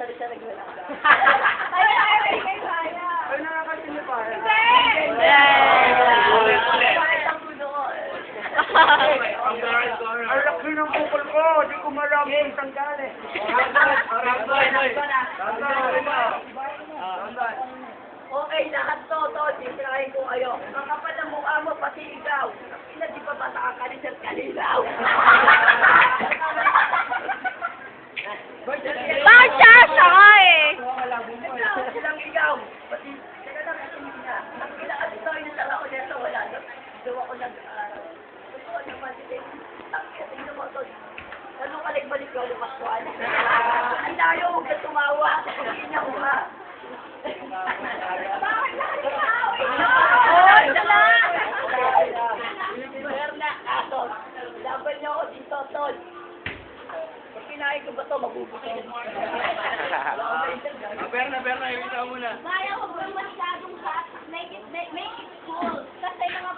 rin siya naglalasa. Ay, kaya. Ay, nakakasin niyo pa. Hindi! Bakit ang gulo ko? Ang laki ng bukol ko, di ko marami yung tanggal eh. Okay, lahat to, sisirahin ko kayo. Ang kapal ng mukha mo, pati ikaw. Ina, di pa ba nakakalisal kalilaw? Bakit siya? Siya ka eh. Silang ikaw. Pati, teka lang, nga. Ang kailangan ito, inasal ako nito, wala na. Gawa ko nag-aaral. Gusto ko naman, tingnan mo to. Ano ka nagbalik ko, lumakwan? Ang layo, huwag ka tumawa. Hindi niya ko ha. Bakit nakikita? Oy, dala! Berna, aso. Laban niyo ako dito, tol. Pag kinain ko ba ito, mabubukin. Berna, ibitaw mo na. Maya, huwag kang masyadong make it cool. Kasi mga